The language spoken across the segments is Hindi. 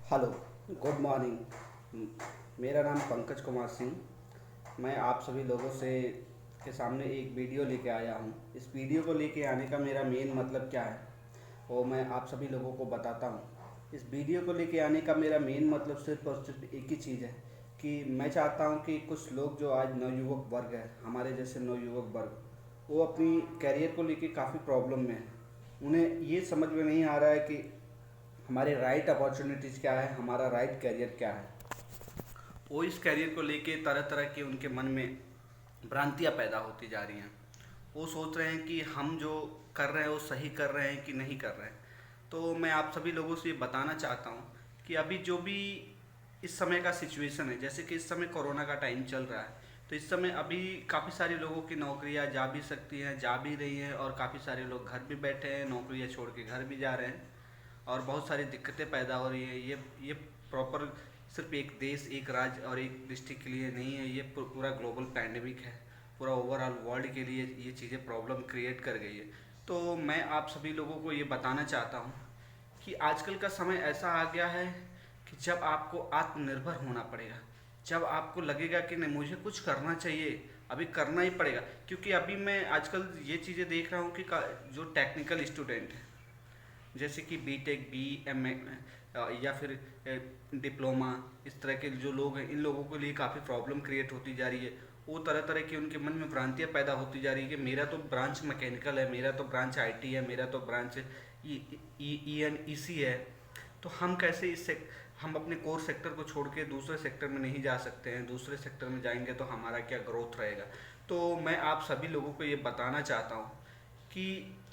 Hello, good morning. मेरा नाम पंकज कुमार सिंह। मैं आप सभी लोगों से के सामने एक वीडियो लेके आया हूँ। इस वीडियो को लेके आने का मेरा मेन मतलब क्या है वो मैं आप सभी लोगों को बताता हूँ। इस वीडियो को लेके आने का मेरा मेन मतलब सिर्फ और सिर्फ एक ही चीज़ है कि मैं चाहता हूँ कि कुछ लोग जो आज नवयुवक वर्ग है, हमारे जैसे नवयुवक वर्ग, वो अपनी कैरियर को लेके काफ़ी प्रॉब्लम में है। उन्हें ये समझ में नहीं आ रहा है कि हमारे राइट अपॉर्चुनिटीज़ क्या है, हमारा राइट कैरियर क्या है। वो इस कैरियर को लेके तरह तरह के उनके मन में भ्रांतियाँ पैदा होती जा रही हैं। वो सोच रहे हैं कि हम जो कर रहे हैं वो सही कर रहे हैं कि नहीं कर रहे हैं। तो मैं आप सभी लोगों से ये बताना चाहता हूँ कि अभी जो भी इस समय का सिचुएशन है, जैसे कि इस समय कोरोना का टाइम चल रहा है, तो इस समय अभी काफ़ी सारे लोगों की नौकरियां जा भी सकती हैं, जा भी रही हैं, और काफ़ी सारे लोग घर भी बैठे हैं, नौकरियां छोड़ के घर भी जा रहे हैं, और बहुत सारी दिक्कतें पैदा हो रही हैं। ये प्रॉपर सिर्फ एक देश, एक राज्य और एक डिस्ट्रिक्ट के लिए नहीं है, ये पूरा ग्लोबल पैंडेमिक है। पूरा ओवरऑल वर्ल्ड के लिए ये चीज़ें प्रॉब्लम क्रिएट कर गई है। तो मैं आप सभी लोगों को ये बताना चाहता हूँ कि आजकल का समय ऐसा आ गया है कि जब आपको आत्मनिर्भर होना पड़ेगा। जब आपको लगेगा कि नहीं, मुझे कुछ करना चाहिए, अभी करना ही पड़ेगा। क्योंकि अभी मैं आजकल ये चीज़ें देख रहा हूँ कि जो टेक्निकल स्टूडेंट हैं, जैसे कि बीटेक, BA, या फिर डिप्लोमा, इस तरह के जो लोग हैं, इन लोगों के लिए काफ़ी प्रॉब्लम क्रिएट होती जा रही है। वो तरह तरह की उनके मन में भ्रांतियाँ पैदा होती जा रही है कि मेरा तो ब्रांच मैकेनिकल है, मेरा तो ब्रांच IT है, मेरा तो ब्रांच ENEC है, तो हम कैसे हम अपने कोर सेक्टर को छोड़ के दूसरे सेक्टर में नहीं जा सकते हैं। दूसरे सेक्टर में जाएंगे तो हमारा क्या ग्रोथ रहेगा। तो मैं आप सभी लोगों को ये बताना चाहता हूँ कि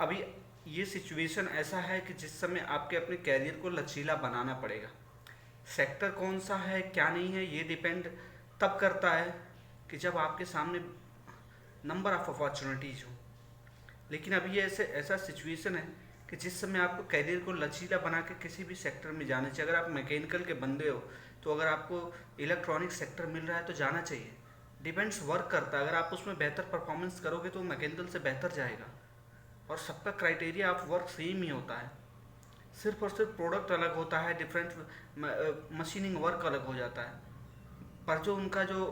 अभी ये सिचुएशन ऐसा है कि जिस समय आपके अपने कैरियर को लचीला बनाना पड़ेगा। सेक्टर कौन सा है, क्या नहीं है, ये डिपेंड तब करता है कि जब आपके सामने नंबर ऑफ अपॉर्चुनिटीज़ हो। लेकिन अभी ये ऐसे ऐसा सिचुएशन है कि जिस समय आपको कैरियर को लचीला बना के किसी भी सेक्टर में जाना चाहिए। अगर आप मैकेनिकल के बंदे हो तो अगर आपको इलेक्ट्रॉनिक सेक्टर मिल रहा है तो जाना चाहिए। डिपेंड्स, वर्क करता है। अगर आप उसमें बेहतर परफॉर्मेंस करोगे तो मैकेनिकल से बेहतर जाएगा। और सबका क्राइटेरिया ऑफ वर्क सेम ही होता है, सिर्फ और सिर्फ प्रोडक्ट अलग होता है, डिफरेंट मशीनिंग वर्क अलग हो जाता है। पर जो उनका जो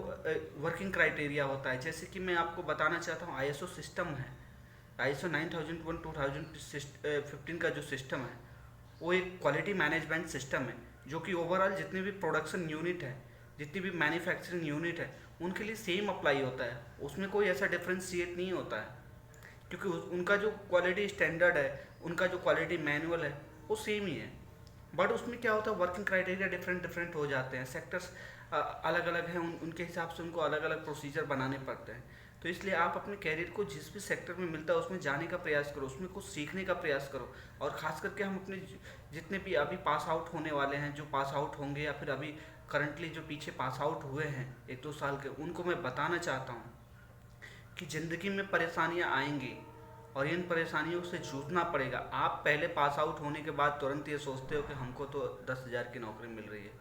वर्किंग क्राइटेरिया होता है, जैसे कि मैं आपको बताना चाहता हूँ, ISO सिस्टम है। ISO 9001 2015 का जो सिस्टम है, वो एक क्वालिटी मैनेजमेंट सिस्टम है, जो कि ओवरऑल जितने भी प्रोडक्शन यूनिट है, जितनी भी मैन्युफैक्चरिंग यूनिट है, उनके लिए सेम अप्लाई होता है। उसमें कोई ऐसा डिफ्रेंशिएट नहीं होता है, क्योंकि उनका जो क्वालिटी स्टैंडर्ड है, उनका जो क्वालिटी मैनुअल है, वो सेम ही है। बट उसमें क्या होता है, वर्किंग क्राइटेरिया डिफरेंट डिफरेंट हो जाते हैं। सेक्टर्स अलग अलग हैं, उनके हिसाब से उनको अलग अलग प्रोसीजर बनाने पड़ते हैं। तो इसलिए आप अपने कैरियर को जिस भी सेक्टर में मिलता है उसमें जाने का प्रयास करो, उसमें कुछ सीखने का प्रयास करो। और ख़ास करके हम अपने जितने भी अभी पास आउट होने वाले हैं, जो पास आउट होंगे या फिर अभी करंटली जो पीछे पास आउट हुए हैं 1-2 साल के, उनको मैं बताना चाहता हूँ कि ज़िंदगी में परेशानियाँ आएंगी और इन परेशानियों से जूझना पड़ेगा। आप पहले पास आउट होने के बाद तुरंत ये सोचते हो कि हमको तो 10,000 की नौकरी मिल रही है,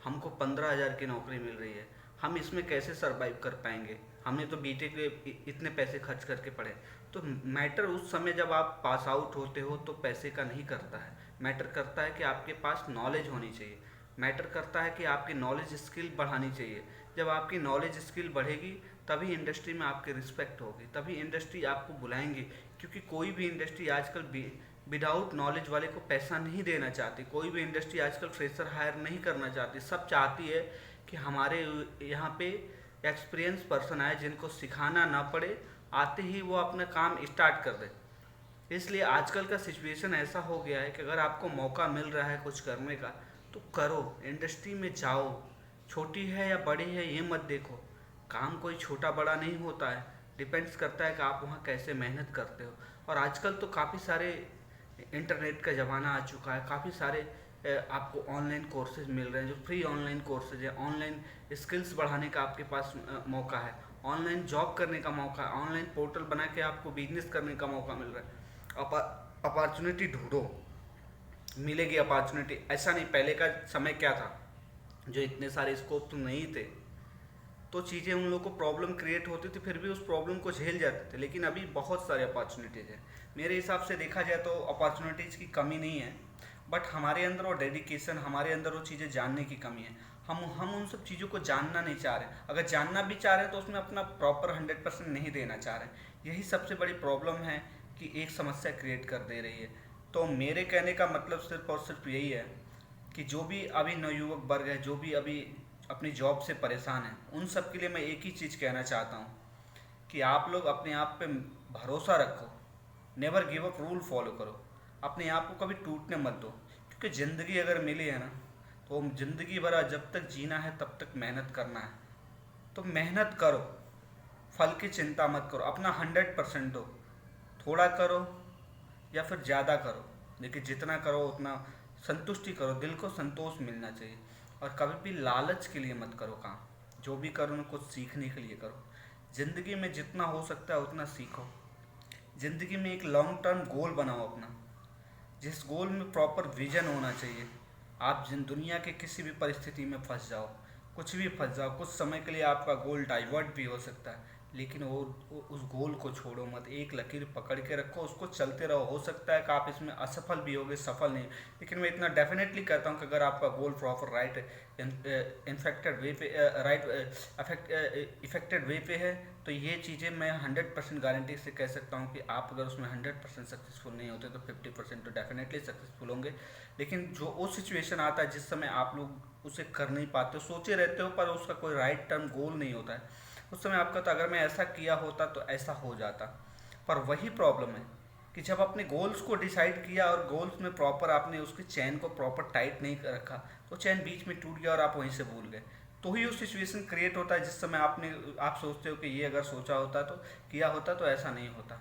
हमको 15,000 की नौकरी मिल रही है, हम इसमें कैसे सरवाइव कर पाएंगे, हमने तो बीटेक के इतने पैसे खर्च करके पढ़े। तो मैटर उस समय जब आप पास आउट होते हो तो पैसे का नहीं करता है। मैटर करता है कि आपके पास नॉलेज होनी चाहिए। मैटर करता है कि आपकी नॉलेज स्किल बढ़ानी चाहिए। जब आपकी नॉलेज स्किल बढ़ेगी तभी इंडस्ट्री में आपकी रिस्पेक्ट होगी, तभी इंडस्ट्री आपको बुलाएंगी। क्योंकि कोई भी इंडस्ट्री आजकल विदाउट नॉलेज वाले को पैसा नहीं देना चाहती। कोई भी इंडस्ट्री आजकल फ्रेशर हायर नहीं करना चाहती। सब चाहती है कि हमारे यहाँ पे एक्सपीरियंस पर्सन आए, जिनको सिखाना ना पड़े, आते ही वो अपना काम स्टार्ट कर दे। इसलिए आजकल का सिचुएशन ऐसा हो गया है कि अगर आपको मौका मिल रहा है कुछ करने का तो करो, इंडस्ट्री में जाओ। छोटी है या बड़ी है ये मत देखो, काम कोई छोटा बड़ा नहीं होता है। डिपेंड्स करता है कि आप वहाँ कैसे मेहनत करते हो। और आजकल तो काफ़ी सारे इंटरनेट का ज़माना आ चुका है, काफ़ी सारे आपको ऑनलाइन कोर्सेज मिल रहे हैं, जो फ्री ऑनलाइन कोर्सेज है। ऑनलाइन स्किल्स बढ़ाने का आपके पास मौका है, ऑनलाइन जॉब करने का मौका है, ऑनलाइन पोर्टल बना के आपको बिजनेस करने का मौका मिल रहा है। अपॉर्चुनिटी ढूंढो, मिलेगी अपॉर्चुनिटी। ऐसा नहीं, पहले का समय क्या था, जो इतने सारे स्कोप तो नहीं थे, तो चीज़ें उन लोगों को प्रॉब्लम क्रिएट होती थी, फिर भी उस प्रॉब्लम को झेल जाते थे। लेकिन अभी बहुत सारे अपॉर्चुनिटीज़ हैं। मेरे हिसाब से देखा जाए तो अपॉर्चुनिटीज़ की कमी नहीं है, बट हमारे अंदर वो डेडिकेशन, हमारे अंदर वो चीज़ें जानने की कमी है। हम उन सब चीज़ों को जानना नहीं चाह रहे। अगर जानना भी चाह रहे हैं तो उसमें अपना प्रॉपर 100% नहीं देना चाह रहे। यही सबसे बड़ी प्रॉब्लम है कि एक समस्या क्रिएट कर दे रही है। तो मेरे कहने का मतलब सिर्फ और सिर्फ यही है कि जो भी अभी नवयुवक वर्ग है, जो भी अभी अपनी जॉब से परेशान है, उन सब के लिए मैं एक ही चीज़ कहना चाहता हूँ कि आप लोग अपने आप पे भरोसा रखो। Never give up rule follow करो। अपने आप को कभी टूटने मत दो, क्योंकि ज़िंदगी अगर मिली है ना, तो ज़िंदगी भर जब तक जीना है तब तक मेहनत करना है। तो मेहनत करो, फल की चिंता मत करो, अपना 100% दो। थोड़ा करो या फिर ज़्यादा करो, लेकिन जितना करो उतना संतुष्टि करो। दिल को संतोष मिलना चाहिए। और कभी भी लालच के लिए मत करो काम। जो भी करो ना, कुछ सीखने के लिए करो। ज़िंदगी में जितना हो सकता है उतना सीखो। ज़िंदगी में एक लॉन्ग टर्म गोल बनाओ अपना, जिस गोल में प्रॉपर विजन होना चाहिए। आप जिन दुनिया के किसी भी परिस्थिति में फंस जाओ, कुछ भी फंस जाओ, कुछ समय के लिए आपका गोल डाइवर्ट भी हो सकता है, लेकिन उस गोल को छोड़ो मत। एक लकीर पकड़ के रखो, उसको चलते रहो। हो सकता है कि आप इसमें असफल भी होगे, सफल नहीं, लेकिन मैं इतना डेफिनेटली कहता हूँ कि अगर आपका गोल प्रॉपर राइट इन्फेक्टेड वे पे इफेक्टेड वे पे है, तो ये चीज़ें मैं 100% गारंटी से कह सकता हूँ कि आप अगर उसमें 100% सक्सेसफुल नहीं होते तो 50% तो डेफिनेटली सक्सेसफुल होंगे। लेकिन जो वो सिचुएशन आता है जिस समय आप लोग उसे कर नहीं पाते हो, सोचे रहते हो पर उसका कोई राइट टर्म गोल नहीं होता है, उस समय आपका तो अगर मैं ऐसा किया होता तो ऐसा हो जाता। पर वही प्रॉब्लम है कि जब अपने गोल्स को डिसाइड किया और गोल्स में प्रॉपर आपने उसकी चैन को प्रॉपर टाइट नहीं रखा, तो चैन बीच में टूट गया और आप वहीं से भूल गए। तो ही वो सिचुएशन क्रिएट होता है जिस समय आप सोचते हो कि ये अगर सोचा होता तो किया होता तो ऐसा नहीं होता।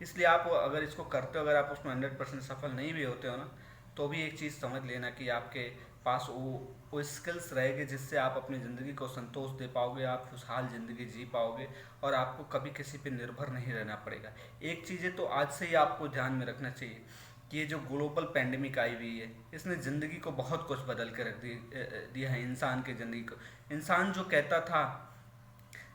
इसलिए आप अगर इसको करते हो, अगर आप उसमें 100% सफल नहीं भी होते हो ना, तो भी एक चीज़ समझ लेना कि आपके पास वो स्किल्स रहेंगे जिससे आप अपनी ज़िंदगी को संतोष दे पाओगे, आप खुशहाल ज़िंदगी जी पाओगे और आपको कभी किसी पे निर्भर नहीं रहना पड़ेगा। एक चीज़ें तो आज से ही आपको ध्यान में रखना चाहिए कि ये जो ग्लोबल पैंडेमिक आई हुई है, इसने ज़िंदगी को बहुत कुछ बदल के रख दिया है इंसान की ज़िंदगी को। इंसान जो कहता था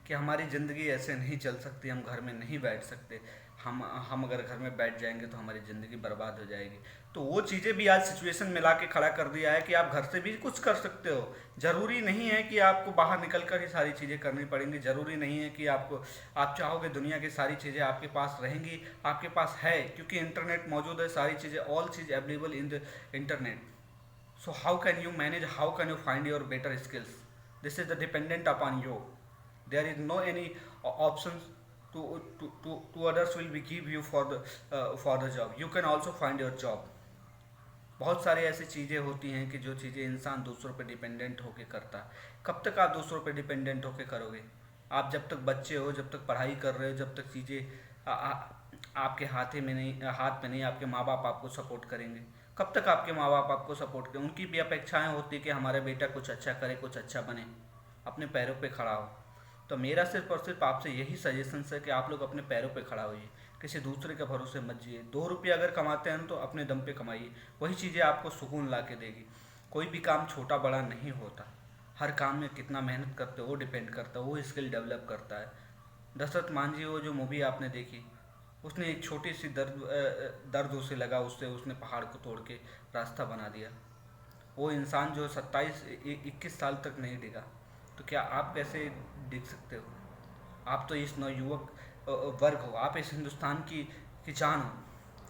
कि हमारी ज़िंदगी ऐसे नहीं चल सकती, हम घर में नहीं बैठ सकते, हम अगर घर में बैठ जाएंगे तो हमारी ज़िंदगी बर्बाद हो जाएगी, तो वो चीज़ें भी आज सिचुएशन में ला के खड़ा कर दिया है कि आप घर से भी कुछ कर सकते हो। ज़रूरी नहीं है कि आपको बाहर निकल कर ही सारी चीज़ें करनी पड़ेंगी। ज़रूरी नहीं है कि आप चाहोगे दुनिया की सारी चीज़ें आपके पास रहेंगी। आपके पास है, क्योंकि इंटरनेट मौजूद है, सारी चीज़ें, all cheese available in the internet. So how can you manage, how can you find your better skills? This is the dependent upon you. There is no any options to others will be give you for the job. You can also find your job. बहुत सारी ऐसी चीज़ें होती हैं कि जो चीज़ें इंसान दूसरों पे डिपेंडेंट होके करता है। कब तक आप दूसरों पे डिपेंडेंट होके करोगे? आप जब तक बच्चे हो, जब तक पढ़ाई कर रहे हो, जब तक चीज़ें आपके हाथ में नहीं, आपके माँ बाप आपको सपोर्ट करेंगे। कब तक आपके माँ बाप आपको सपोर्ट करें? उनकी भी अपेक्षाएं होती है कि हमारा बेटा कुछ अच्छा करे, कुछ अच्छा बने, अपने पैरों पे खड़ा हो। तो मेरा सिर्फ और सिर्फ आपसे यही सजेशन है कि आप लोग अपने पैरों पे खड़ा होइए, किसी दूसरे के भरोसे मत जिए। 2 रुपये अगर कमाते हैं तो अपने दम पे कमाइए, वही चीज़ें आपको सुकून ला के देगी। कोई भी काम छोटा बड़ा नहीं होता, हर काम में कितना मेहनत करते हो वो डिपेंड करता है, वो स्किल डेवलप करता है। दशरथ मांझी, वो जो मूवी आपने देखी, उसने एक छोटी सी दर्द उसे लगा, उससे उसने पहाड़ को तोड़ के रास्ता बना दिया। वो इंसान जो 27-21 साल तक नहीं डिगा, तो क्या आप कैसे डिग सकते हो? आप तो इस नवयुवक वर्ग हो, आप इस हिंदुस्तान की जान हो।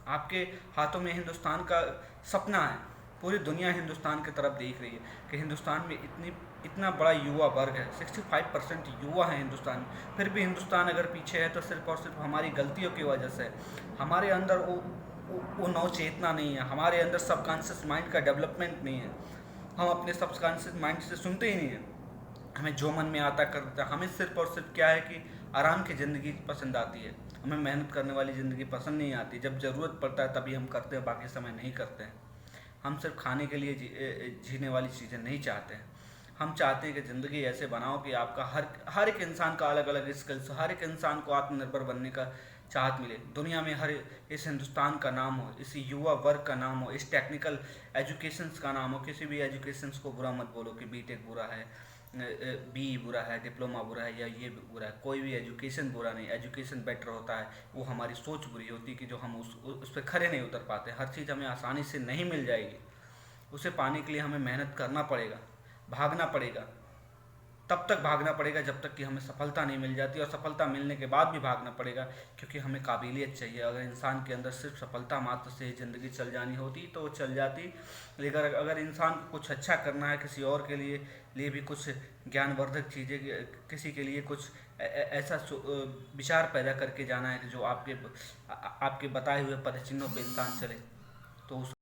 आपके हाथों में हिंदुस्तान का सपना है। पूरी दुनिया हिंदुस्तान की तरफ देख रही है कि हिंदुस्तान में इतना बड़ा युवा वर्ग है, 65% युवा है हिंदुस्तान में। फिर भी हिंदुस्तान अगर पीछे है तो सिर्फ और सिर्फ हमारी गलतियों की वजह से। हमारे अंदर वो नव चेतना नहीं है, हमारे अंदर सबकॉन्शियस माइंड का डेवलपमेंट नहीं है। हम अपने सबकॉन्शियस माइंड से सुनते ही नहीं हैं, हमें जो मन में आता करता है। हमें सिर्फ और सिर्फ क्या है कि आराम की ज़िंदगी पसंद आती है, हमें मेहनत करने वाली ज़िंदगी पसंद नहीं आती। जब ज़रूरत पड़ता है तभी हम करते हैं, बाकी समय नहीं करते हैं। हम सिर्फ खाने के लिए जीने वाली चीज़ें नहीं चाहते हैं। हम चाहते हैं कि ज़िंदगी ऐसे बनाओ कि आपका हर एक इंसान का अलग अलग स्किल्स, हर एक इंसान को आत्मनिर्भर बनने का चाहत मिले। दुनिया में हर इस हिंदुस्तान का नाम हो, इस युवा वर्ग का नाम हो, इस टेक्निकल एजुकेशंस का नाम हो। किसी भी एजुकेशंस को बुरा मत बोलो कि बीटेक बुरा है बी बुरा है, डिप्लोमा बुरा है, या ये बुरा है। कोई भी एजुकेशन बुरा नहीं, एजुकेशन बेटर होता है। वो हमारी सोच बुरी होती है कि जो हम उस पर खड़े नहीं उतर पाते। हर चीज़ हमें आसानी से नहीं मिल जाएगी, उसे पाने के लिए हमें मेहनत करना पड़ेगा, भागना पड़ेगा। तब तक भागना पड़ेगा जब तक कि हमें सफलता नहीं मिल जाती, और सफलता मिलने के बाद भी भागना पड़ेगा, क्योंकि हमें काबिलियत चाहिए। अगर इंसान के अंदर सिर्फ सफलता मात्र से ही ज़िंदगी चल जानी होती तो वो चल जाती, लेकिन अगर इंसान को कुछ अच्छा करना है, किसी और के लिए भी कुछ ज्ञानवर्धक चीज़ें, किसी के लिए कुछ ऐसा विचार पैदा करके जाना है कि जो आपके बताए हुए पद चिन्हों पर इंसान चले, तो उस